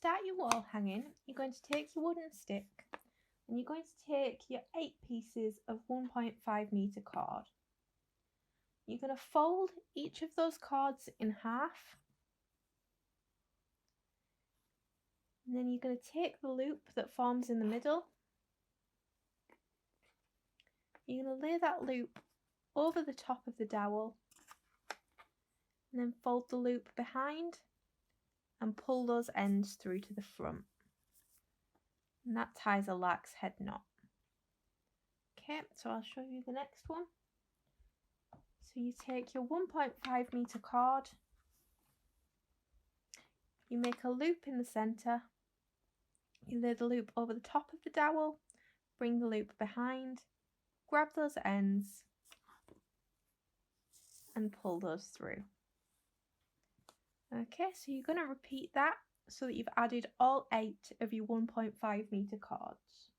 start your wall hanging, you're going to take your wooden stick and you're going to take your 8 pieces of 1.5 metre cord. You're going to fold each of those cords in half, and then you're going to take the loop that forms in the middle. You're going to lay that loop over the top of the dowel and then fold the loop behind and pull those ends through to the front. And that ties a lark's head knot. Okay, so I'll show you the next one. So you take your 1.5 metre cord, you make a loop in the centre, you lay the loop over the top of the dowel, bring the loop behind, grab those ends and pull those through. Okay, so you're going to repeat that so that you've added all 8 of your 1.5 metre cords.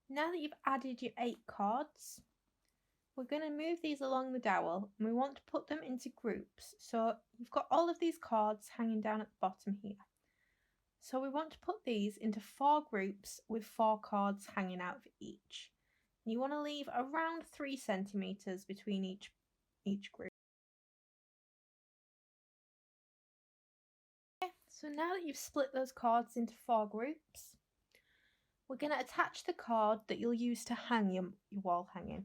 Now that you've added your 8 cords, we're going to move these along the dowel and we want to put them into groups. So you've got all of these cords hanging down at the bottom here. So we want to put these into 4 groups with 4 cords hanging out of each. You want to leave around 3 centimetres between each group. Okay, so now that you've split those cords into 4 groups, we're going to attach the cord that you'll use to hang your wall hanging.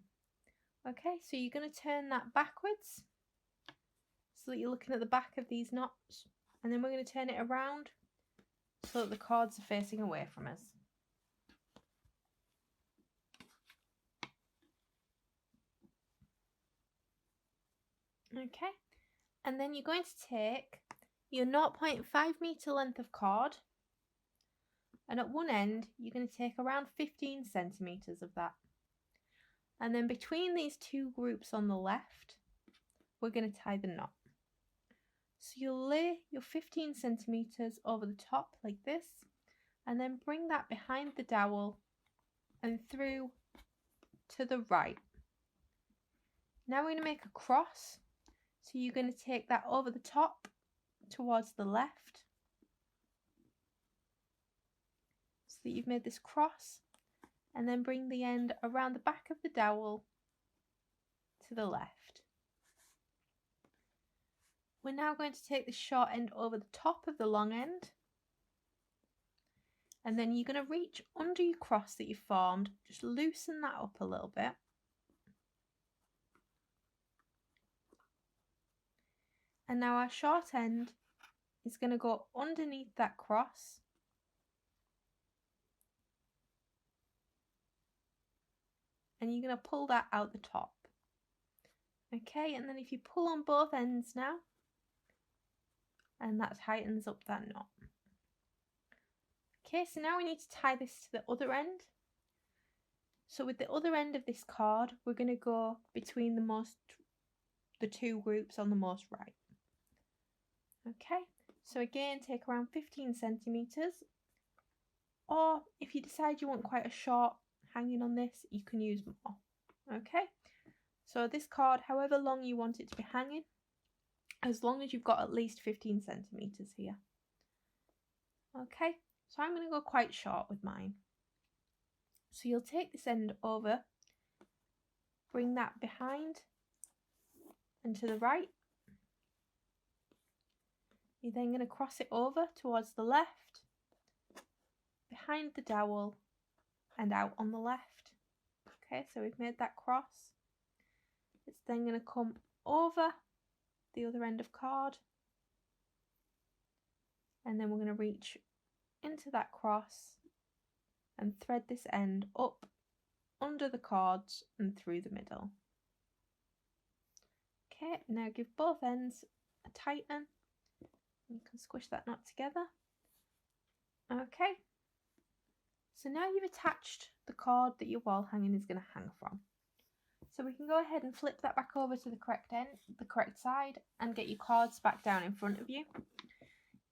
Okay, so you're going to turn that backwards so that you're looking at the back of these knots, and then we're going to turn it around so that the cords are facing away from us. Okay, and then you're going to take your 0.5 metre length of cord, and at one end you're going to take around 15 centimetres of that. And then between these 2 groups on the left, we're going to tie the knot. So you'll lay your 15 centimetres over the top like this, and then bring that behind the dowel and through to the right. Now we're going to make a cross. So you're going to take that over the top towards the left, so that you've made this cross, and then bring the end around the back of the dowel to the left. We're now going to take the short end over the top of the long end, and then you're going to reach under your cross that you formed, just loosen that up a little bit. And now our short end is going to go underneath that cross, and you're going to pull that out the top. Okay, and then if you pull on both ends now, and that tightens up that knot. Okay, so now we need to tie this to the other end. So with the other end of this cord, we're going to go between the 2 groups on the most right. Okay, so again, take around 15 centimetres, or if you decide you want quite a short hanging on this, you can use more. Okay, so this cord, however long you want it to be hanging, as long as you've got at least 15 centimetres here. Okay, so I'm going to go quite short with mine. So you'll take this end over, bring that behind and to the right. You're then going to cross it over towards the left, behind the dowel and out on the left. Okay, so we've made that cross. It's then going to come over the other end of cord, and then we're going to reach into that cross and thread this end up under the cords and through the middle. Okay, now give both ends a tighten. You can squish that knot together. Okay, so now you've attached the cord that your wall hanging is going to hang from. So we can go ahead and flip that back over to the correct end, the correct side, and get your cords back down in front of you.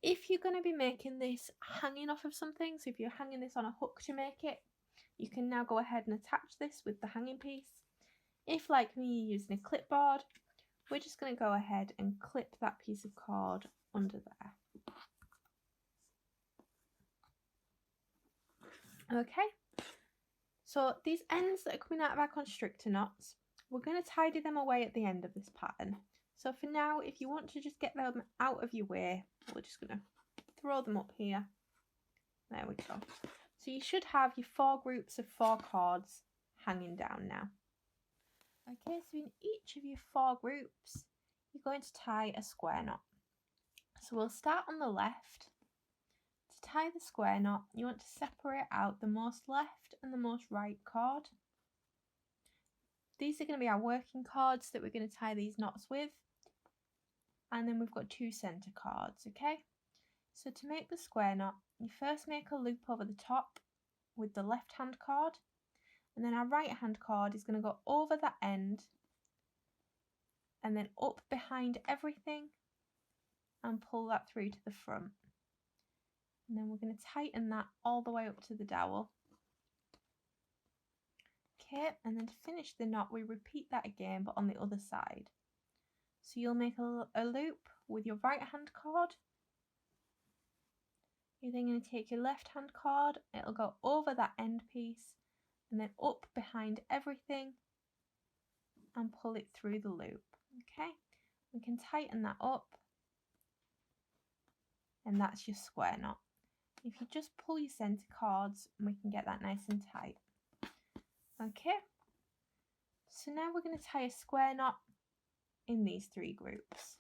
If you're going to be making this hanging off of something, so if you're hanging this on a hook to make it, you can now go ahead and attach this with the hanging piece. If, like me, you're using a clipboard, we're just going to go ahead and clip that piece of cord under there. Okay, so these ends that are coming out of our constrictor knots, we're going to tidy them away at the end of this pattern. So for now, if you want to just get them out of your way, we're just going to throw them up here. There we go. So you should have your 4 groups of 4 cords hanging down now. Okay, so in each of your 4 groups, you're going to tie a square knot. So we'll start on the left. To tie the square knot, you want to separate out the most left and the most right cord. These are going to be our working cords that we're going to tie these knots with. And then we've got 2 centre cords, okay? So to make the square knot, you first make a loop over the top with the left hand cord, and then our right hand cord is going to go over that end and then up behind everything and pull that through to the front. And then we're going to tighten that all the way up to the dowel. Okay, and then to finish the knot, we repeat that again, but on the other side. So you'll make a loop with your right hand cord. You're then going to take your left hand cord, it'll go over that end piece and then up behind everything and pull it through the loop. Okay, we can tighten that up and that's your square knot. If you just pull your centre cords, we can get that nice and tight. Okay, so now we're going to tie a square knot in these 3 groups.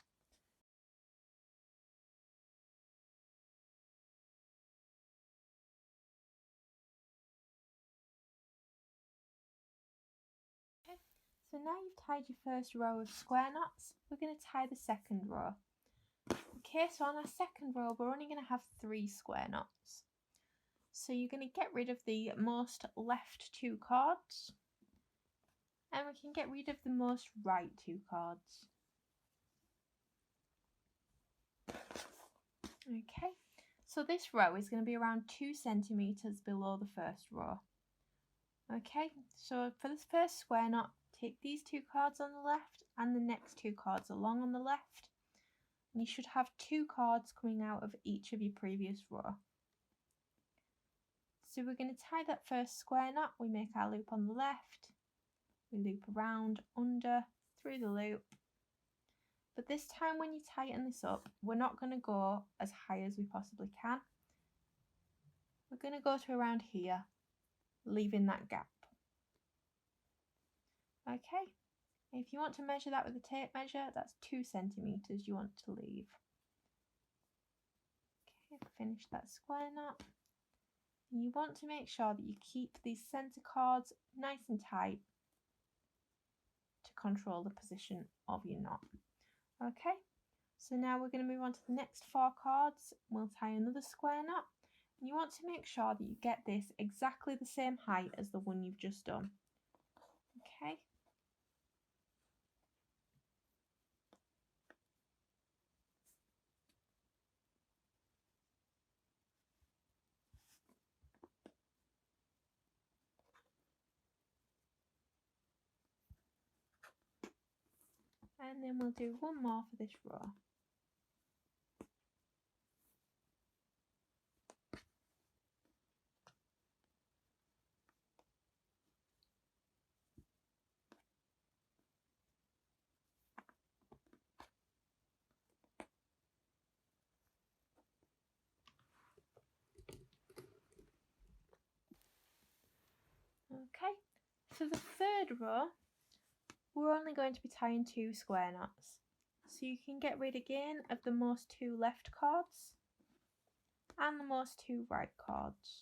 Okay, so now you've tied your first row of square knots, we're going to tie the second row. Okay, so on our second row, we're only going to have 3 square knots. So you're going to get rid of the most left 2 cords, and we can get rid of the most right 2 cords. Okay, so this row is going to be around 2 centimetres below the first row. Okay, so for this first square knot, take these 2 cords on the left and the next 2 cords along on the left. And you should have 2 cords coming out of each of your previous row. So we're going to tie that first square knot, we make our loop on the left, we loop around, under, through the loop. But this time when you tighten this up, we're not going to go as high as we possibly can. We're going to go to around here, leaving that gap. Okay, if you want to measure that with a tape measure, that's 2 centimetres you want to leave. Okay, finish that square knot. And you want to make sure that you keep these centre cords nice and tight to control the position of your knot. Okay, so now we're going to move on to the next 4 cords. We'll tie another square knot. And you want to make sure that you get this exactly the same height as the one you've just done. Okay. And then we'll do one more for this row. Okay, for the third row, we're only going to be tying 2 square knots. So you can get rid again of the most 2 left cords and the most 2 right cords.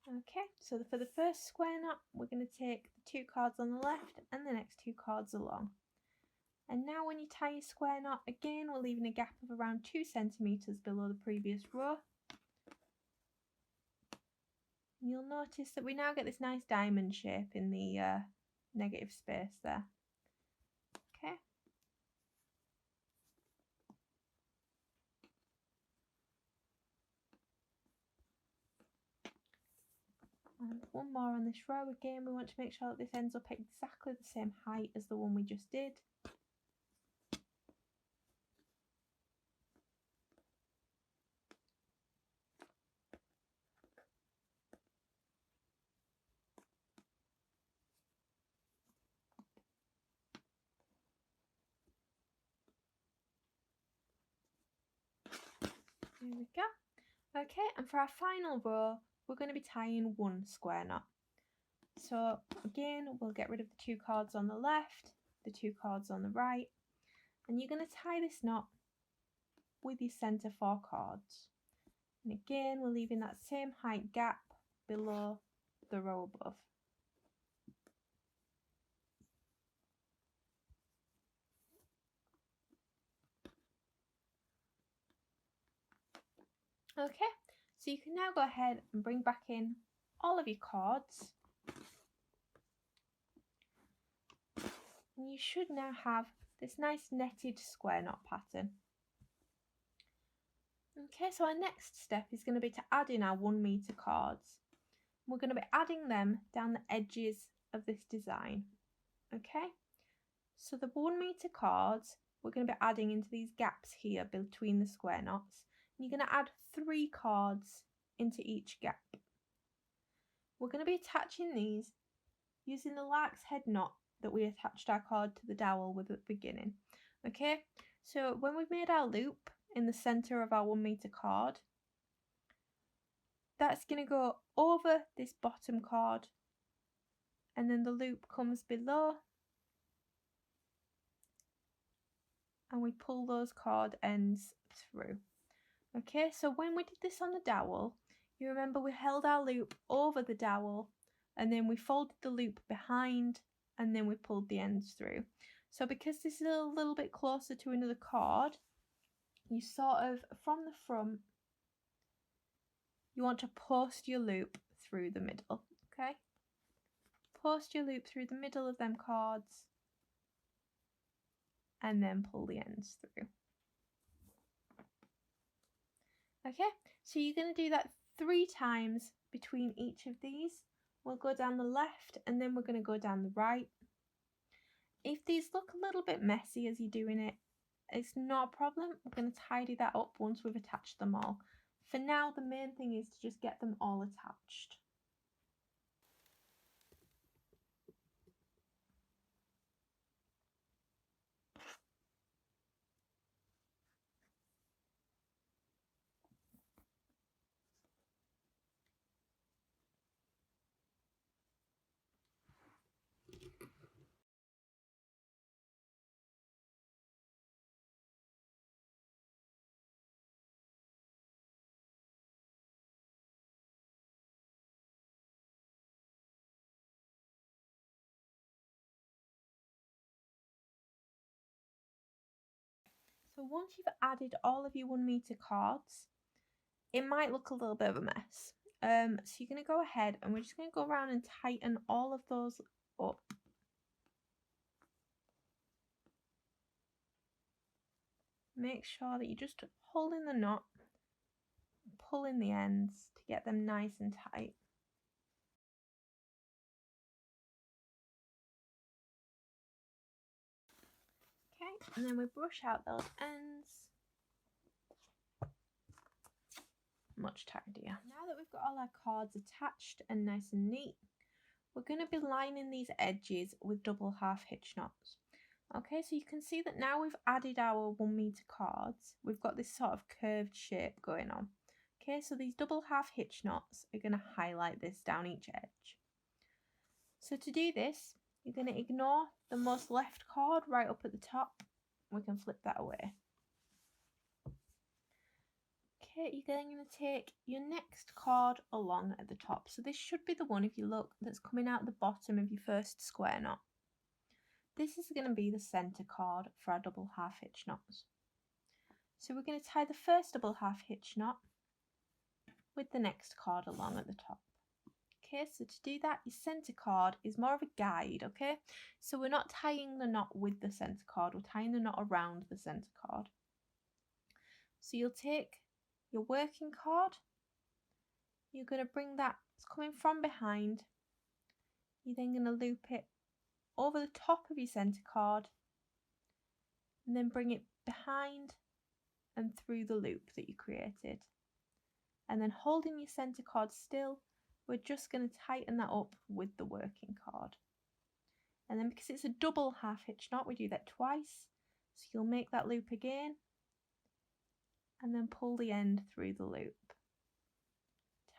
Okay, so for the first square knot, we're going to take the 2 cords on the left and the next 2 cords along. And now when you tie your square knot, again we're leaving a gap of around 2 centimetres below the previous row. You'll notice that we now get this nice diamond shape in the negative space there. Okay. And one more on this row. Again, we want to make sure that this ends up exactly the same height as the one we just did. There we go. Okay, and for our final row, we're going to be tying one square knot. So again, we'll get rid of the two cords on the left, the two cords on the right, and you're going to tie this knot with your centre 4 cords. And again, we're leaving that same height gap below the row above. Okay, so you can now go ahead and bring back in all of your cords. And you should now have this nice netted square knot pattern. Okay, so our next step is going to be to add in our 1 metre cords. We're going to be adding them down the edges of this design. Okay, so the 1 metre cords we're going to be adding into these gaps here between the square knots. And you're going to add 3 cords into each gap. We're going to be attaching these using the lark's head knot that we attached our cord to the dowel with at the beginning. Okay, so when we've made our loop in the centre of our 1 metre cord, that's going to go over this bottom cord, and then the loop comes below, and we pull those cord ends through. Okay, so when we did this on the dowel, you remember we held our loop over the dowel, and then we folded the loop behind, and then we pulled the ends through. So because this is a little bit closer to another cord, you sort of, from the front, you want to post your loop through the middle, okay? Post your loop through the middle of them cords, and then pull the ends through. Okay, so you're going to do that 3 times between each of these. We'll go down the left, and then we're going to go down the right. If these look a little bit messy as you're doing it, it's not a problem. We're going to tidy that up once we've attached them all. For now, the main thing is to just get them all attached. So once you've added all of your 1 metre cords, it might look a little bit of a mess. So you're going to go ahead, and we're just going to go around and tighten all of those up. Make sure that you're just holding the knot, pulling the ends to get them nice and tight. Okay, and then we brush out those ends. Much tidier. Now that we've got all our cords attached and nice and neat, we're going to be lining these edges with double half hitch knots. Okay, so you can see that now we've added our 1 metre cords, we've got this sort of curved shape going on. Okay, so these double half hitch knots are going to highlight this down each edge. So to do this, you're going to ignore the most left cord right up at the top. We can flip that away. Okay, you're then going to take your next cord along at the top. So this should be the one, if you look, that's coming out the bottom of your first square knot. This is going to be the centre cord for our double half hitch knots. So we're going to tie the first double half hitch knot with the next cord along at the top. Okay, so to do that, your centre cord is more of a guide, okay? So we're not tying the knot with the centre cord, we're tying the knot around the centre cord. So you'll take your working cord, you're going to bring that It's coming from behind. You're then going to loop it over the top of your centre cord and then bring it behind and through the loop that you created. And then holding your centre cord still, we're just going to tighten that up with the working cord. And then because it's a double half hitch knot, we do that twice. So you'll make that loop again and then pull the end through the loop.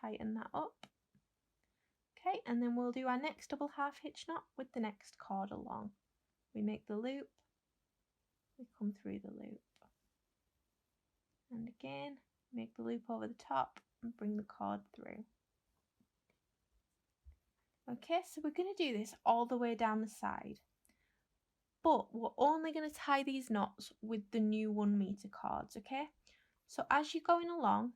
Tighten that up. Okay, and then we'll do our next double half hitch knot with the next cord along. We make the loop, we come through the loop. And again, make the loop over the top and bring the cord through. Okay, so we're going to do this all the way down the side. But we're only going to tie these knots with the new 1 meter cords, okay? So as you're going along,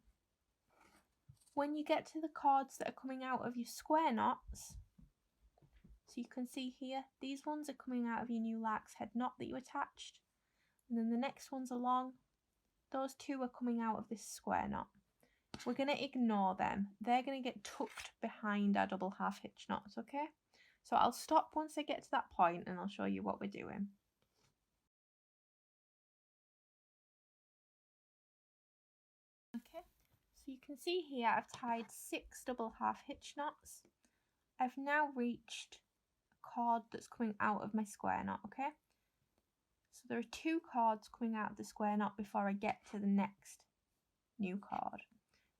when you get to the cords that are coming out of your square knots, so you can see here, these ones are coming out of your new lark's head knot that you attached. And then the next ones along, those 2 are coming out of this square knot. We're going to ignore them. They're going to get tucked behind our double half hitch knots, okay? So I'll stop once I get to that point and I'll show you what we're doing. Okay, so you can see here I've tied 6 double half hitch knots. I've now reached a cord that's coming out of my square knot, okay? So there are 2 cords coming out of the square knot before I get to the next new cord.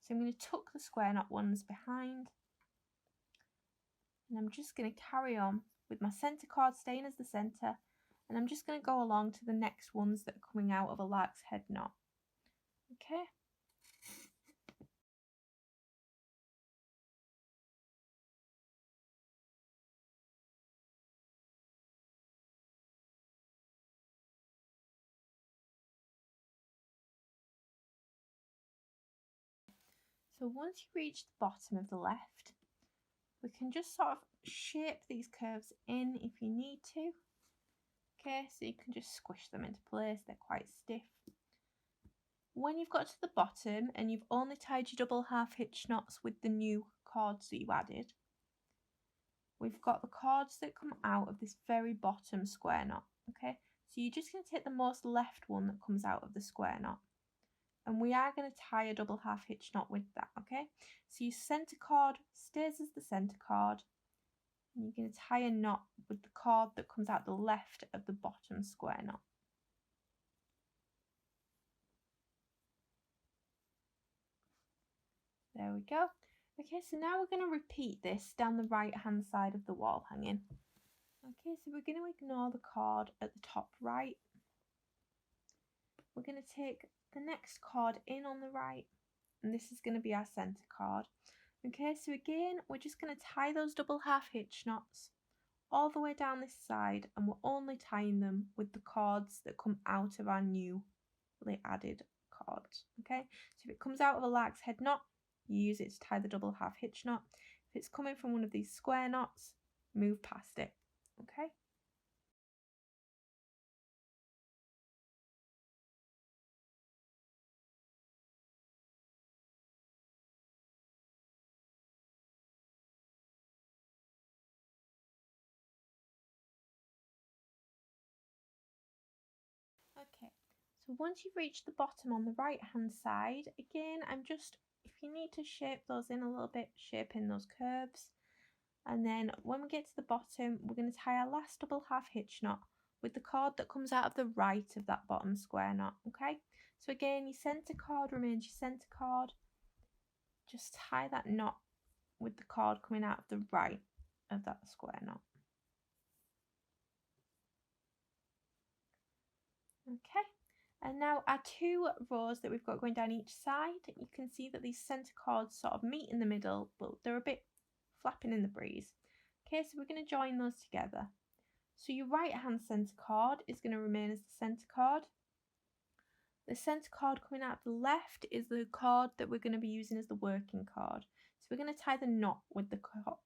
So I'm going to tuck the square knot ones behind, and I'm just going to carry on with my centre cord staying as the centre, and I'm just going to go along to the next ones that are coming out of a lark's head knot. Okay. So once you reach the bottom of the left, we can just sort of shape these curves in if you need to. Okay, so you can just squish them into place, they're quite stiff. When you've got to the bottom and you've only tied your double half hitch knots with the new cords that you added, we've got the cords that come out of this very bottom square knot. Okay, so you're just going to take the most left one that comes out of the square knot. And we are going to tie a double half hitch knot with that, okay? So your centre cord stays as the centre cord, and you're going to tie a knot with the cord that comes out the left of the bottom square knot. There we go. Okay, so now we're going to repeat this down the right hand side of the wall hanging. Okay, so we're going to ignore the cord at the top right. We're going to take the next cord in on the right, and this is going to be our centre cord. Okay, so again, we're just going to tie those double half hitch knots all the way down this side, and we're only tying them with the cords that come out of our newly added cords. Okay, so if it comes out of a lark's head knot, you use it to tie the double half hitch knot. If it's coming from one of these square knots, move past it. Okay. Okay, so once you've reached the bottom on the right hand side, again, if you need to shape those in a little bit, shape in those curves. And then when we get to the bottom, we're going to tie our last double half hitch knot with the cord that comes out of the right of that bottom square knot, okay? So again, your centre cord remains your centre cord. Just tie that knot with the cord coming out of the right of that square knot. Okay, and now our 2 rows that we've got going down each side, you can see that these centre cords sort of meet in the middle, but they're a bit flapping in the breeze. Okay, so we're going to join those together. So your right hand centre cord is going to remain as the centre cord. The centre cord coming out the left is the cord that we're going to be using as the working cord. So we're going to tie the knot with the cord.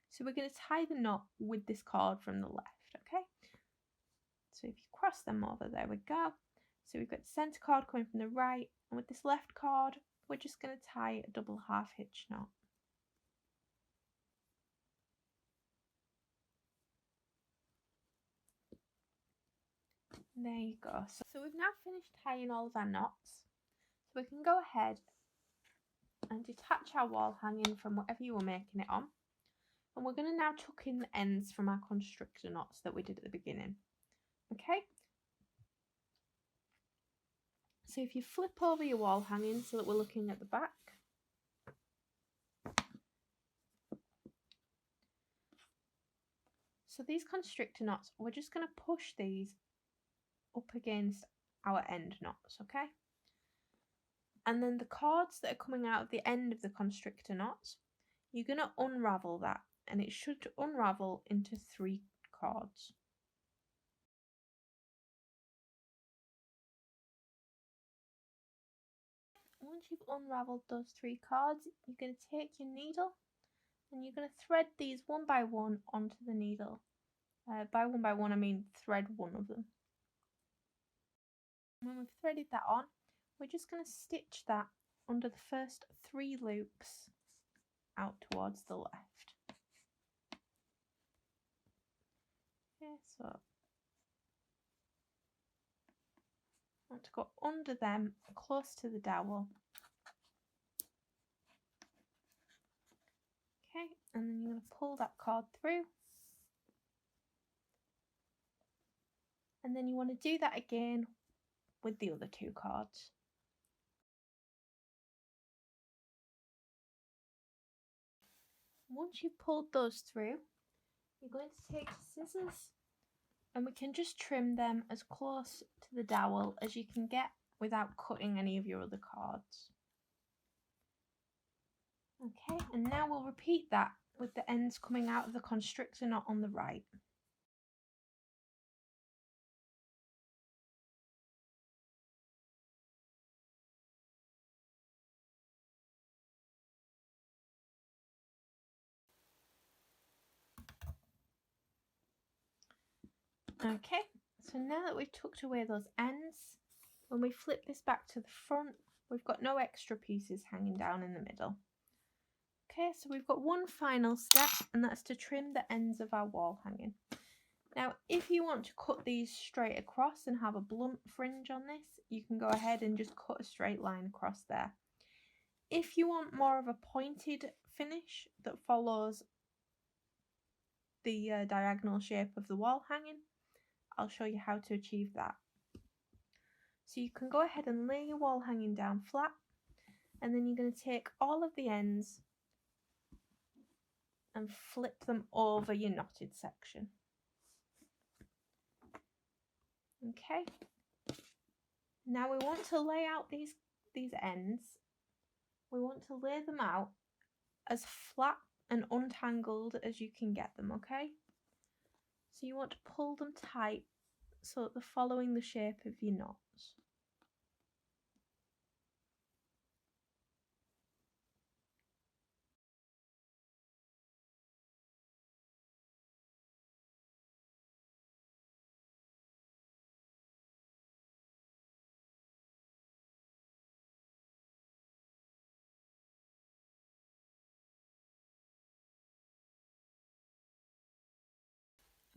So we're going to tie the knot with this cord from the left, okay? So if you cross them over, there we go. So we've got the centre cord coming from the right, and with this left cord, we're just going to tie a double half hitch knot. There you go. So we've now finished tying all of our knots. So we can go ahead and detach our wall hanging from whatever you were making it on. And we're going to now tuck in the ends from our constrictor knots that we did at the beginning. Okay? So if you flip over your wall hanging so that we're looking at the back. So these constrictor knots, we're just going to push these up against our end knots, okay? And then the cords that are coming out of the end of the constrictor knots, you're going to unravel that, and it should unravel into 3 cords. Once you've unravelled those 3 cords, you're going to take your needle and you're going to thread these one by one onto the needle. By one I mean thread one of them. When we've threaded that on, we're just going to stitch that under the first 3 loops out towards the left. Okay, so I want to go under them, close to the dowel. Okay, and then you're going to pull that cord through. And then you want to do that again with the other 2 cords. Once you've pulled those through, you're going to take scissors and we can just trim them as close to the dowel as you can get without cutting any of your other cords. Okay, and now we'll repeat that with the ends coming out of the constrictor knot on the right. Okay, so now that we've tucked away those ends, when we flip this back to the front, we've got no extra pieces hanging down in the middle. Okay, so we've got one final step, and that's to trim the ends of our wall hanging. Now, if you want to cut these straight across and have a blunt fringe on this, you can go ahead and just cut a straight line across there. If you want more of a pointed finish that follows the diagonal shape of the wall hanging, I'll show you how to achieve that. So you can go ahead and lay your wall hanging down flat, and then you're going to take all of the ends and flip them over your knotted section. Okay, now we want to lay out these ends. We want to lay them out as flat and untangled as you can get them, okay? So you want to pull them tight so that they're following the shape of your knots.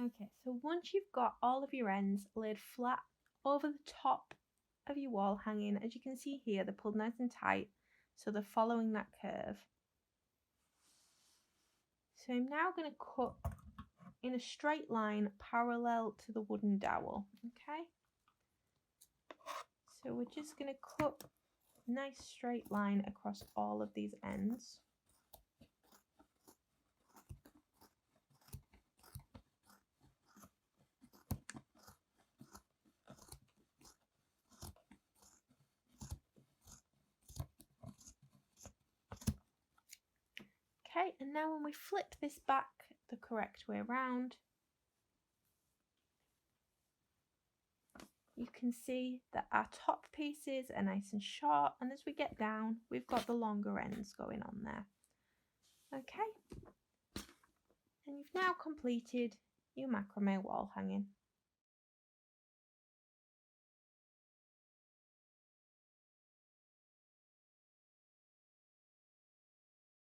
Okay, so once you've got all of your ends laid flat over the top of your wall hanging, as you can see here, they're pulled nice and tight, so they're following that curve. So I'm now going to cut in a straight line parallel to the wooden dowel, okay? So we're just going to cut a nice straight line across all of these ends. Okay, and now when we flip this back the correct way around, you can see that our top pieces are nice and short, and as we get down, we've got the longer ends going on there. Okay, and you've now completed your macrame wall hanging.